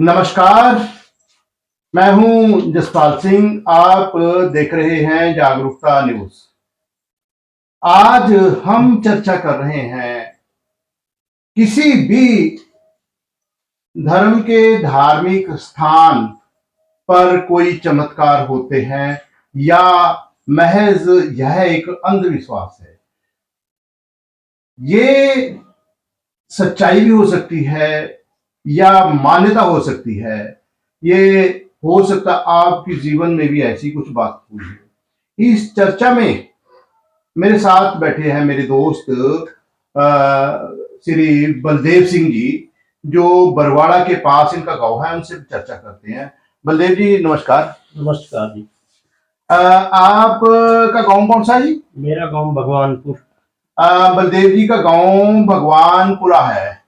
नमस्कार। मैं हूं जसपाल सिंह। आप देख रहे हैं जागरूकता न्यूज। आज हम चर्चा कर रहे हैं किसी भी धर्म के धार्मिक स्थान पर कोई चमत्कार होते हैं या महज यह एक अंधविश्वास है। ये सच्चाई भी हो सकती है या मान्यता हो सकती है। ये हो सकता आपके जीवन में भी ऐसी कुछ बात हुई है। इस चर्चा में मेरे साथ बैठे हैं मेरे दोस्त श्री बलदेव सिंह जी, जो बरवाड़ा के पास इनका गांव है। उनसे चर्चा करते हैं। बलदेव जी नमस्कार। नमस्कार जी। आप का गांव कौन सा है जी? मेरा गांव भगवानपुर। बलदेव जी का गांव भगवानपुरा है।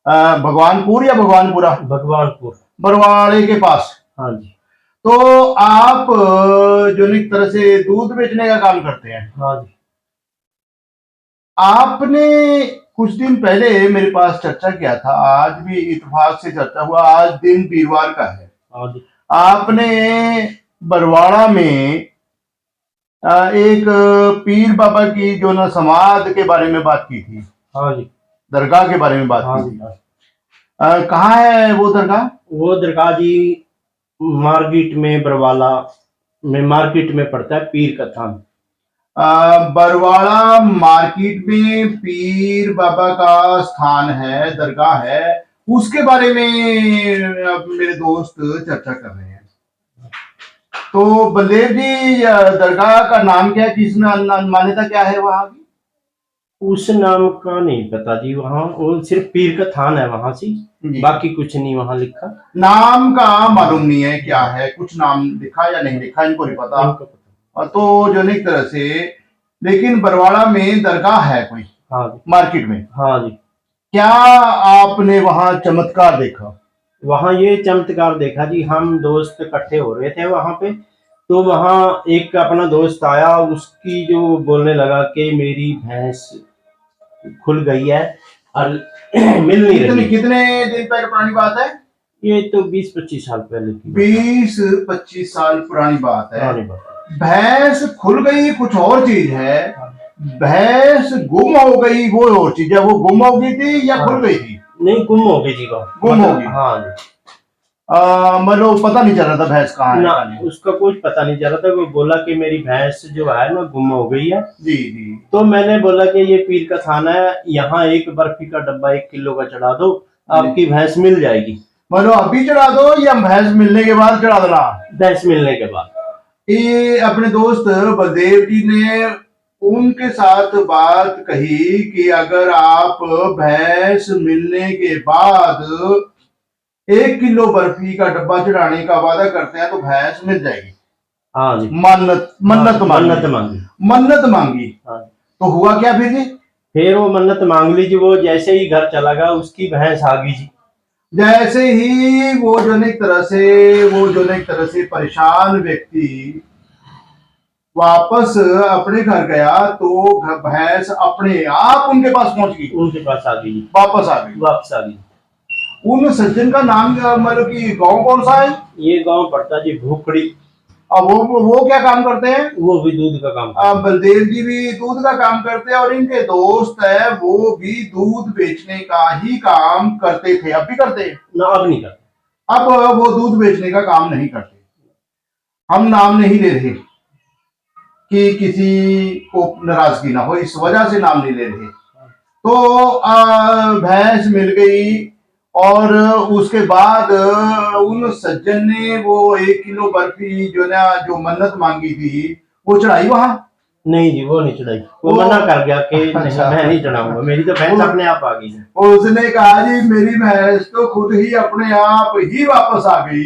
भगवानपुर या भगवानपुरा? भगवानपुर, बरवाड़े के पास। हाँ जी। तो आप जो एक तरह से दूध बेचने का काम करते हैं। हाँ जी। आपने कुछ दिन पहले मेरे पास चर्चा किया था, आज भी इत्तेफाक से चर्चा हुआ। आज दिन वीरवार का है। हाँ जी। आपने बरवाड़ा में एक पीर बाबा की जो ना समाध के बारे में बात की थी। हाँ जी। दरगाह के बारे में बात हाँ की जी। थी। कहाँ है वो दरगाह? वो दरगाह जी मार्केट में, बरवाला में मार्केट में पड़ता है, पीर का थान। बरवाड़ा मार्केट में पीर बाबा का स्थान है, दरगाह है। उसके बारे में अब मेरे दोस्त चर्चा कर रहे हैं। तो बलदेव जी, दरगाह का नाम क्या है? किस मान्यता क्या है वहां की? उस नाम का नहीं पता जी। वहाँ वो सिर्फ पीर का थान है वहां से, बाकी कुछ नहीं वहां लिखा। नाम का मालूम नहीं है क्या है, कुछ नाम लिखा या नहीं लिखा इनको नहीं पता। तो जो एक तरह से, लेकिन बरवाड़ा में दरगाह है कोई। हाँ जी। मार्केट में। हाँ जी। क्या आपने वहां चमत्कार देखा? वहाँ ये चमत्कार देखा जी, हम दोस्त इकट्ठे हो रहे थे वहां पे। तो वहाँ एक अपना दोस्त आया, उसकी जो बोलने लगा कि मेरी भैंस खुल गई है और मिल नहीं रही। कितने दिन पहले पुरानी बात है? ये तो 20-25 साल पहले की। 20-25 साल पुरानी बात है। पुरानी बात। भैंस खुल गई कुछ और चीज है, भैंस गुम हो गई वो और चीज है। वो गुम हो गई थी या खुल गई थी? नहीं, गुम हो गई जी। गुम हो गई। हाँ जी। मतलब पता नहीं चल रहा था भैंस कहाँ है। ना, उसका कुछ पता नहीं चल रहा था। वो बोला कि मेरी भैंस जो है ना गुम हो गई है। जी जी। तो मैंने बोला कि ये पीर का थाना है, यहाँ एक बर्फी का डब्बा 1 किलो का चढ़ा दो, आपकी भैंस मिल जाएगी। मतलब अभी चढ़ा दो या भैंस मिलने के बाद चढ़ा देना? भैंस मिलने के बाद। ये अपने दोस्त बलदेव जी ने उनके साथ बात कही कि अगर आप भैंस मिलने के बाद 1 किलो बर्फी का डब्बा चढ़ाने का वादा करते हैं तो भैंस मिल जाएगी। हाँ जी। मन्नत मांगी। मन्नत मांगी। हाँ। तो हुआ क्या फिर जी? फिर वो मन्नत मांग ली जी। वो जैसे ही घर चला गया, उसकी भैंस आ गई जी। जैसे ही वो जो एक तरह से परेशान व्यक्ति वापस अपने घर गया तो भैंस अपने आप उनके पास पहुंच गई। उनके पास आ गई, वापस आ गई। उन सज्जन का नाम मतलब कि गांव कौन सा है? ये गांव पड़ता जी भूखड़ी। अब वो क्या काम करते हैं? वो भी दूध का काम करते हैं। बलदेव जी भी दूध का काम करते हैं और इनके दोस्त है वो भी दूध बेचने का ही काम करते थे। अब भी करते हैं ना? अब नहीं करते। अब वो दूध बेचने का काम नहीं करते। हम नाम नहीं ले रहे कि किसी को नाराजगी ना हो, इस वजह से नाम नहीं ले रहे। तो भैंस मिल गई और उसके बाद उन सज्जन ने वो 1 किलो बर्फी जो मन्नत मांगी थी वो चढ़ाई वहां? नहीं जी, वो नहीं चढ़ाई। वो मना कर गया कि नहीं, मैं नहीं चढ़ाऊंगा, मेरी तो भैंस अपने आप आ गई है। उसने कहा जी मेरी भैंस तो खुद ही अपने आप ही वापस आ गई,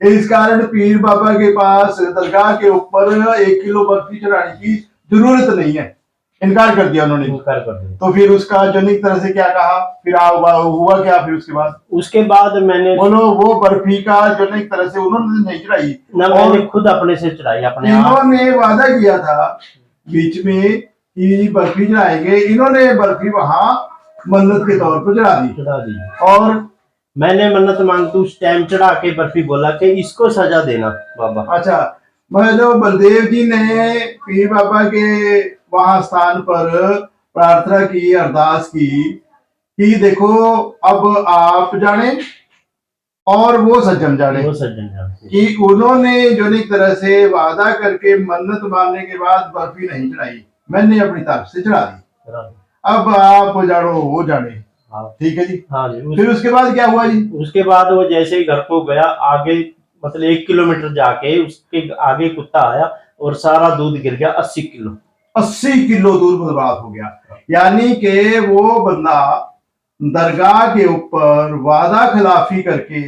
इस कारण पीर बाबा के पास दरगाह के ऊपर 1 किलो बर्फी चढ़ाने की जरूरत नहीं है। इनकार कर दिया उन्होंने। इनकार कर दिया। तो फिर उसका जो एक तरह से क्या कहा, फिर हुआ क्या फिर उसके बाद मैंने बोलो वो बर्फी का जो एक तरह से उन्होंने नहीं चढ़ाई ना, मैंने खुद अपने से चढ़ाई अपने। इन्होंने वादा किया था बीच में कि बर्फी चढ़ाएंगे। इन्होंने बर्फी वहां मन्नत के तौर पर चढ़ा दी। और मैंने मन्नत मांगी उस टाइम चढ़ा के बर्फी, बोला कि इसको सजा देना बाबा। अच्छा, मतलब बलदेव जी ने पीर बाबा के वहां स्थान पर प्रार्थना की, अरदास की कि देखो अब आप जाने और वो सज्जन जाने वो सज्जन जाने कि उन्होंने जो एक तरह से वादा करके मन्नत मानने के बाद बर्फी नहीं चढ़ाई, मैंने अपनी तरफ से चढ़ा दी, अब आप जानो वो जाने। हाँ ठीक है जी। हाँ जी। फिर उसके बाद क्या हुआ जी? उसके बाद वो जैसे ही घर को गया, आगे मतलब 1 किलोमीटर जाके उसके आगे कुत्ता आया और सारा दूध गिर गया 80 किलो। 80 किलो दूध बर्बाद हो गया। यानी कि वो बंदा दरगाह के ऊपर वादा खिलाफी करके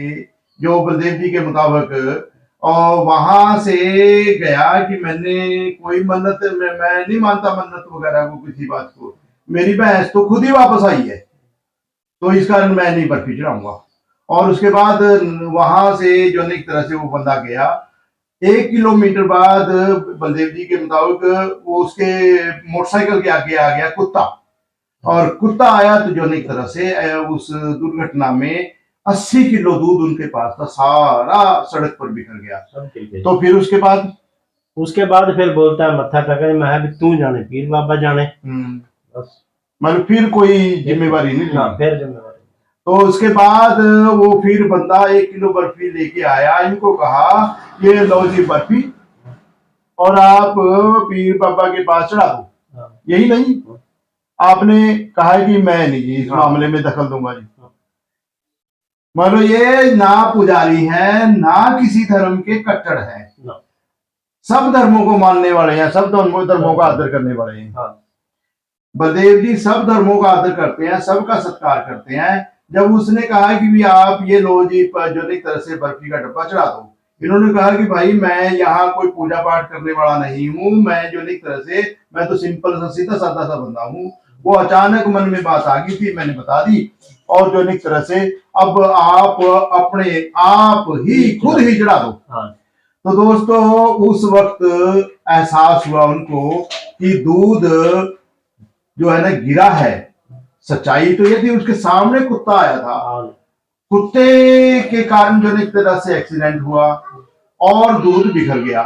जो बलदेव जी के मुताबिक और वहां से गया कि मैंने कोई मन्नत मैं नहीं मानता मन्नत वगैरह को, किसी बात को, मेरी भैंस तो खुद ही वापस आई है तो इस कारण मैं नहीं बर्फी चढ़ाऊंगा। और उसके बाद वहां से जो एक तरह से वो बंदा गया, 1 किलोमीटर बाद बलदेव जी के मुताबिक वो उसके मोटरसाइकिल के आगे आ गया कुत्ता, और कुत्ता आया तो जो एक तरह से उस दुर्घटना में 80 किलो दूध उनके पास था, सारा सड़क पर बिखर गया। तो फिर उसके बाद फिर बोलता है मत्था टेका, मैं भी तू जाने पीर बाबा जाने। बस मतलब फिर कोई जिम्मेवारी नहीं हाँ, ली। फिर जिम्मेवारी। तो उसके बाद वो फिर बंदा 1 किलो बर्फी लेके आया, इनको कहा ये लो जी बर्फी और आप पीर बाबा के पास चढ़ा दो। हाँ। यही नहीं, आपने कहा कि मैं नहीं जी इस मामले में दखल दूंगा जी। मान लो ये ना पुजारी है ना किसी धर्म के कट्टर है, सब धर्मों को मानने वाले हैं, सब धर्मों का आदर करने वाले हैं। हाँ। बलदेव जी सब धर्मों का आदर करते हैं, सबका सत्कार करते हैं। जब उसने कहा कि भी आप ये लो जी जो एक तरह से बर्फी का डब्बा चढ़ा दो, इन्होंने कहा कि भाई मैं यहाँ कोई पूजा पाठ करने वाला नहीं हूँ, मैं जो एक तरह से मैं तो सिंपल सा सीधा साधा सा बंदा हूँ। वो अचानक मन में बात आ गई थी, मैंने बता दी, और जो एक तरह से अब आप अपने आप ही खुद ही चढ़ा दो। हाँ। तो दोस्तों उस वक्त एहसास हुआ उनको कि दूध जो है ना गिरा है। सच्चाई तो ये थी उसके सामने कुत्ता आया था, कुत्ते के कारण जो एक तरह से एक्सीडेंट हुआ और दूध बिखर गया।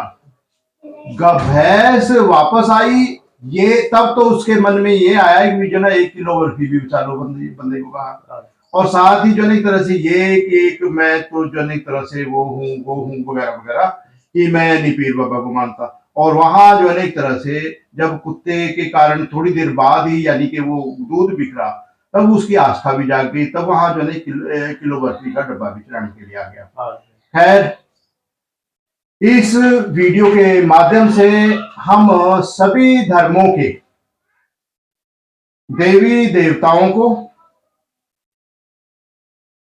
भैंस वापस आई, ये तब तो उसके मन में ये आया कि जो ना 1 किलो बर्फी भी बचा लो, बंदे को कहा, और साथ ही जो एक तरह से ये कि एक मैं तो जो एक तरह से वो हूँ वगैरह वगैरह कि मैं नहीं पीर बाबा को मानता। और वहां जो है एक तरह से जब कुत्ते के कारण थोड़ी देर बाद ही यानी कि वो दूध बिखरा, तब उसकी आस्था भी जाग गई, तब वहां जो है किलो बर्फी का डब्बा भी चढ़ाने के लिए आ गया। खैर, इस वीडियो के माध्यम से हम सभी धर्मों के देवी देवताओं को,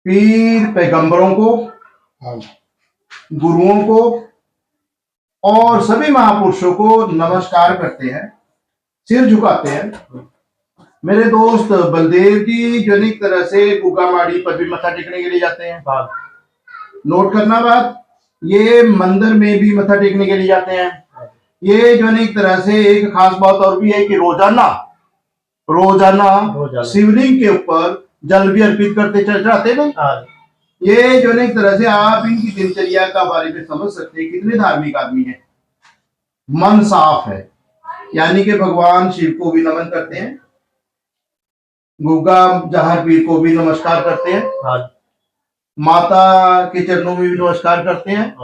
पीर पैगंबरों को, गुरुओं को और सभी महापुरुषों को नमस्कार करते हैं, सिर झुकाते हैं। मेरे दोस्त बलदेव जी जो एक तरह से गुगामाड़ी पर भी मत्था टेकने के लिए जाते हैं। नोट करना बात, ये मंदिर में भी मत्था टेकने के लिए जाते हैं। ये जो एक तरह से एक खास बात और भी है कि रोजाना शिवलिंग के ऊपर जल भी अर्पित करते चढ़ाते ना। ये जो एक तरह से आप इनकी दिनचर्या का बारे में समझ सकते हैं कितने धार्मिक आदमी हैं, मन साफ है, यानी कि भगवान शिव को भी नमन करते हैं, गुग्गा जहां पीर को भी नमस्कार करते हैं, माता के चरणों में भी नमस्कार करते हैं,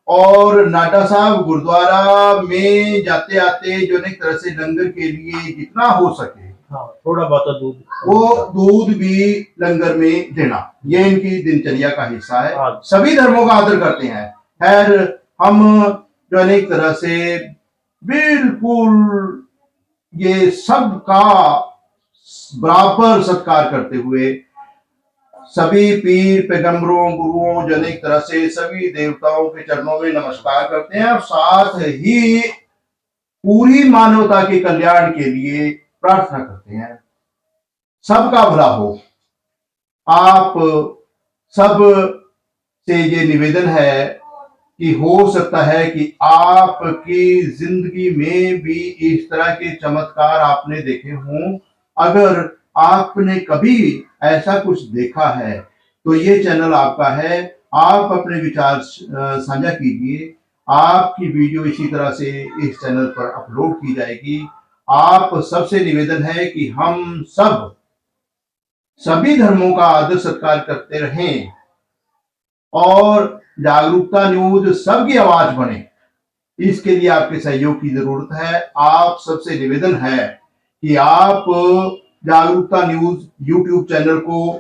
और नाटा साहब गुरुद्वारा में जाते आते जो एक तरह से लंगर के लिए जितना हो सके थोड़ा बहुत दूध, वो दूध भी लंगर में देना, ये इनकी दिनचर्या का हिस्सा है। सभी धर्मों का आदर करते हैं। खैर, हम जो एक तरह से बिल्कुल ये सब का बराबर सत्कार करते हुए सभी पीर पैगंबरों गुरुओं जो एक तरह से सभी देवताओं के चरणों में नमस्कार करते हैं, और साथ ही पूरी मानवता के कल्याण के लिए प्रार्थना करते हैं, सबका भला हो। आप सब से ये निवेदन है कि हो सकता है कि आपकी जिंदगी में भी इस तरह के चमत्कार आपने देखे हों। अगर आपने कभी ऐसा कुछ देखा है तो ये चैनल आपका है। आप अपने विचार साझा कीजिए। आपकी वीडियो इसी तरह से इस चैनल पर अपलोड की जाएगी। आप सबसे निवेदन है कि हम सभी धर्मों का आदर सत्कार करते रहें और जागरूकता न्यूज सबकी आवाज बने। इसके लिए आपके सहयोग की जरूरत है। आप सबसे निवेदन है कि आप जागरूकता न्यूज यूट्यूब चैनल को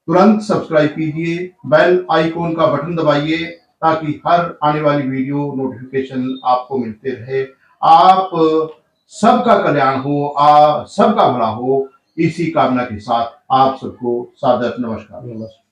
तुरंत सब्सक्राइब कीजिए, बेल आइकॉन का बटन दबाइए ताकि हर आने वाली वीडियो नोटिफिकेशन आपको मिलते रहे। आप सबका कल्याण हो, सबका भला हो, इसी कामना के साथ आप सबको सादर नमस्कार।